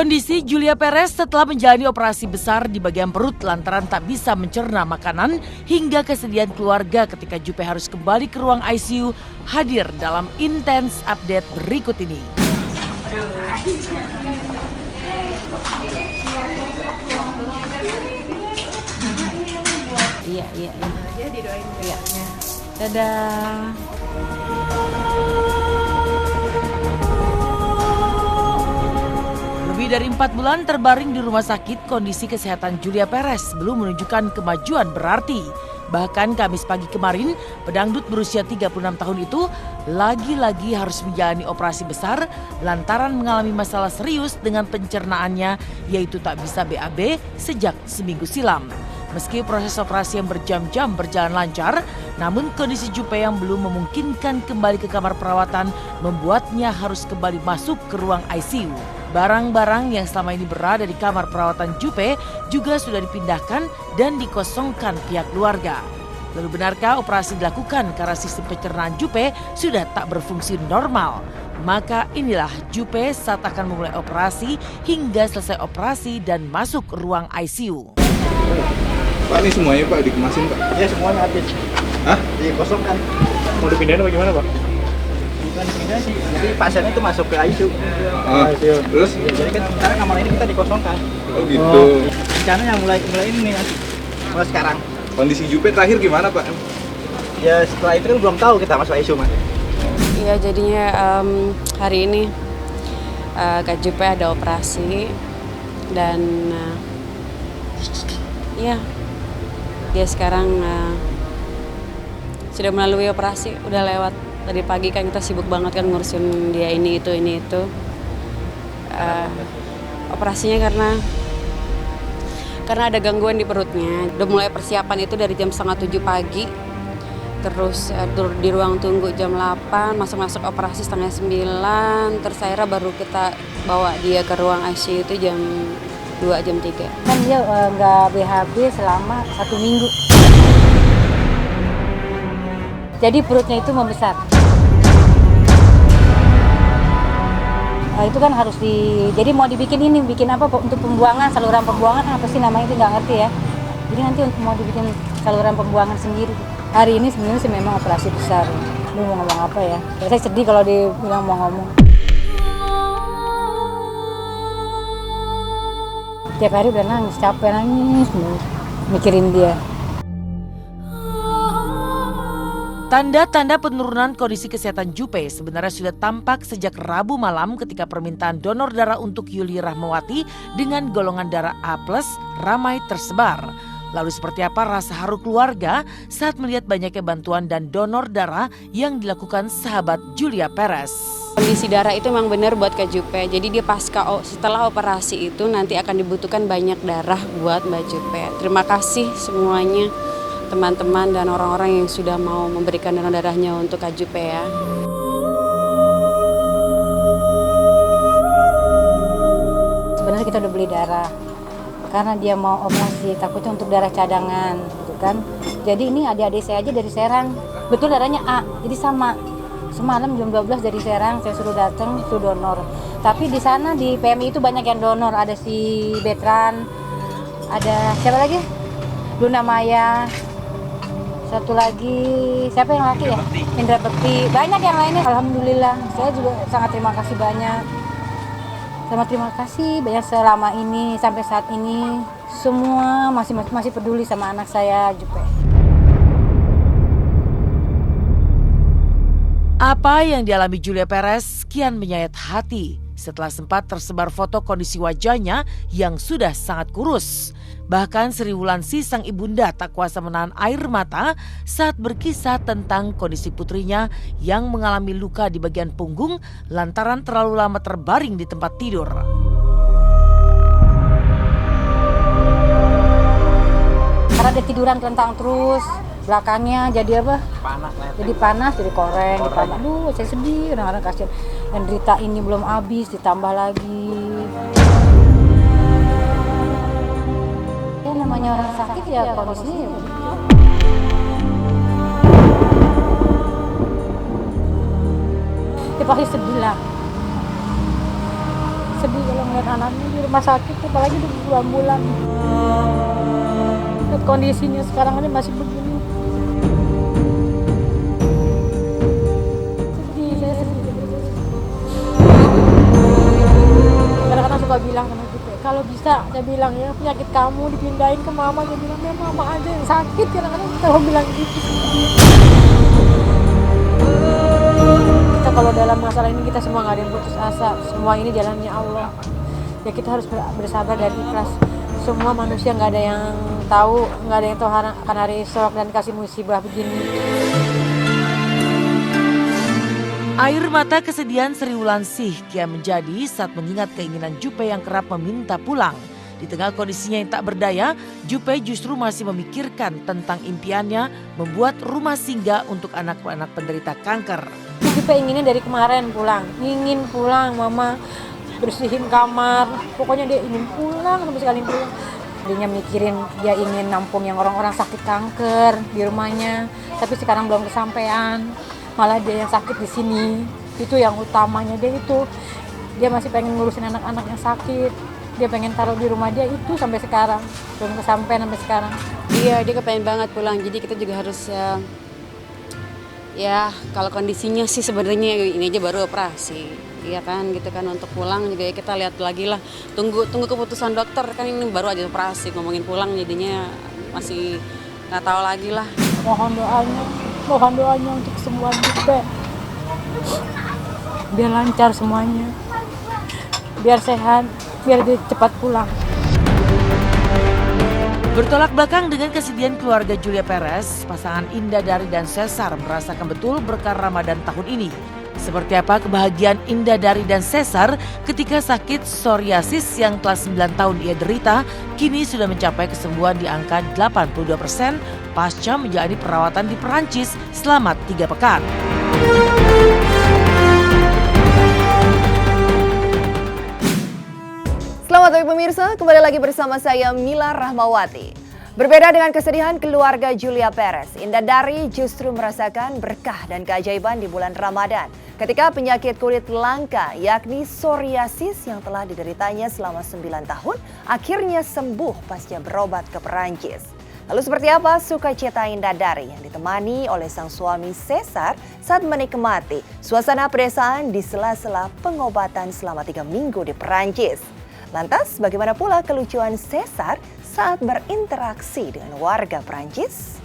Kondisi Julia Perez setelah menjalani operasi besar di bagian perut lantaran tak bisa mencerna makanan hingga kesedihan keluarga ketika Juppe harus kembali ke ruang ICU hadir dalam Intense Update berikut ini. Iya. Ya didoain. Iya. Dadah. Lebih dari 4 bulan terbaring di rumah sakit, kondisi kesehatan Julia Perez belum menunjukkan kemajuan berarti. Bahkan Kamis pagi kemarin, pedangdut berusia 36 tahun itu lagi-lagi harus menjalani operasi besar lantaran mengalami masalah serius dengan pencernaannya, yaitu tak bisa BAB sejak seminggu silam. Meski proses operasi yang berjam-jam berjalan lancar, namun kondisi Juppe yang belum memungkinkan kembali ke kamar perawatan membuatnya harus kembali masuk ke ruang ICU. Barang-barang yang selama ini berada di kamar perawatan Juppe juga sudah dipindahkan dan dikosongkan pihak keluarga. Lalu benarkah operasi dilakukan karena sistem pencernaan Juppe sudah tak berfungsi normal? Maka inilah Juppe saat akan memulai operasi hingga selesai operasi dan masuk ruang ICU. Pak, ini semuanya Pak dikemasin Pak? Ya semuanya habis. Hah? Dikosongkan. Mau dipindahin apa gimana Pak? Bukan pindah sih, jadi pasien itu masuk ke ICU. Terus? Ya, jadi kan sekarang kamar ini kita dikosongkan. Oh gitu. Rencananya mulai ini nih, mulai sekarang. Kondisi Juppe terakhir gimana Pak? Ya setelah itu kan belum tahu kita masuk ICU Mas. Iya jadinya hari ini Kak Juppe ada operasi dan ya dia sekarang sudah melalui operasi, udah lewat. Tadi pagi kan kita sibuk banget kan ngurusin dia ini itu. Operasinya karena ada gangguan di perutnya. Udah mulai persiapan itu dari jam 6:30 pagi. Terus di ruang tunggu jam 8, masuk operasi 8:30. Terus akhirnya baru kita bawa dia ke ruang ICU itu jam 2, jam 3. Kan dia nggak BHB selama 1 minggu. Jadi perutnya itu membesar. Itu kan harus jadi mau bikin apa untuk pembuangan, saluran pembuangan apa sih namanya itu nggak ngerti ya. Jadi nanti untuk mau dibikin saluran pembuangan sendiri. Hari ini sebenarnya sih memang operasi besar. Lu mau ngomong apa ya? Saya sedih kalau dibilang mau ngomong. Tiap hari udah nangis, capek nangis, mikirin dia. Tanda-tanda penurunan kondisi kesehatan Juppe sebenarnya sudah tampak sejak Rabu malam ketika permintaan donor darah untuk Yuli Rahmawati dengan golongan darah A+ ramai tersebar. Lalu seperti apa rasa haru keluarga saat melihat banyaknya bantuan dan donor darah yang dilakukan sahabat Julia Perez? Kondisi darah itu memang benar buat Kak Juppe. Jadi dia setelah operasi itu nanti akan dibutuhkan banyak darah buat Mbak Juppe. Terima kasih semuanya, teman-teman dan orang-orang yang sudah mau memberikan donor darahnya untuk Kak Juppe ya. Sebenarnya kita udah beli darah karena dia mau operasi, takutnya untuk darah cadangan gitu kan. Jadi ini adik-adik saya aja dari Serang, betul darahnya A, jadi sama. Semalam jam 12 dari Serang saya suruh datang itu donor. Tapi di sana di PMI itu banyak yang donor, ada si Betran, ada siapa lagi? Luna Maya. Satu lagi, siapa yang laki ya? Indra Bekti. Banyak yang lainnya. Alhamdulillah, saya juga sangat terima kasih banyak. Sangat terima kasih banyak selama ini, sampai saat ini. Semua masih peduli sama anak saya, Juppe. Apa yang dialami Julia Perez kian menyayat hati setelah sempat tersebar foto kondisi wajahnya yang sudah sangat kurus. Bahkan Sri Wulandsi sang ibunda tak kuasa menahan air mata saat berkisah tentang kondisi putrinya yang mengalami luka di bagian punggung lantaran terlalu lama terbaring di tempat tidur. Karena dia tiduran telentang terus, belakangnya jadi apa? Jadi panas, jadi koreng. Aduh, saya sedih, kadang-kadang kasihan. Dan derita ini belum habis, ditambah lagi. Namanya orang sakit ya kondisinya ya begitu. Dia pasti sedih lah. sedih kalau melihat anaknya di rumah sakit, apalagi udah berbulan-bulan. Lihat kondisinya sekarang aja masih begini. Sedih, saya sedih. Kadang-kadang suka bilang sama kita, kalau bisa saya bilang ya penyakit kamu dipindahin ke mama, saya bilang ya mama aja yang sakit, kadang-kadang kita mau bilang gitu. Kita kalau dalam masalah ini kita semua nggak ada yang putus asa, semua ini jalannya Allah. Ya kita harus bersabar dan ikhlas. Semua manusia nggak ada yang tahu, nggak ada yang tahu akan hari esok dan kasih musibah begini. Air mata kesedihan Sri Wulandari kian menjadi saat mengingat keinginan Jupe yang kerap meminta pulang. Di tengah kondisinya yang tak berdaya, Jupe justru masih memikirkan tentang impiannya membuat rumah singgah untuk anak-anak penderita kanker. Jupe inginnya dari kemarin pulang, ingin pulang, mama bersihin kamar, pokoknya dia ingin pulang sampai sekali pulang. Dia mikirin dia ingin nampung yang orang-orang sakit kanker di rumahnya, tapi sekarang belum kesampaian. Malah dia yang sakit di sini, itu yang utamanya dia itu. Dia masih pengen ngurusin anak-anak yang sakit, dia pengen taruh di rumah dia itu sampai sekarang, belum kesampaian sampai sekarang. Iya, dia kepengen banget pulang, jadi kita juga harus ya kalau kondisinya sih sebenarnya ini aja baru operasi, iya kan gitu kan, untuk pulang juga ya kita lihat lagi lah, tunggu keputusan dokter, kan ini baru aja operasi, ngomongin pulang jadinya masih nggak tahu lagi lah. Mohon doanya untuk kesembuhan Jupe, biar lancar semuanya, biar sehat, biar dia cepat pulang. Bertolak belakang dengan kesedihan keluarga Julia Perez, pasangan Indah Dari dan Cesar merasakan betul berkah Ramadan tahun ini. Seperti apa kebahagiaan Indah Dari dan Cesar ketika sakit psoriasis yang telah 9 tahun ia derita, kini sudah mencapai kesembuhan di angka 82% pasca menjalani perawatan di Perancis selama 3 pekan. Selamat pagi pemirsa, kembali lagi bersama saya Mila Rahmawati. Berbeda dengan kesedihan keluarga Julia Perez, Indah Dari justru merasakan berkah dan keajaiban di bulan Ramadan ketika penyakit kulit langka yakni psoriasis yang telah dideritanya selama 9 tahun akhirnya sembuh pasca berobat ke Perancis. Lalu seperti apa sukacita Indah Dari yang ditemani oleh sang suami Cesar saat menikmati suasana pedesaan di sela-sela pengobatan selama 3 minggu di Perancis. Lantas bagaimana pula kelucuan Cesar saat berinteraksi dengan warga Perancis?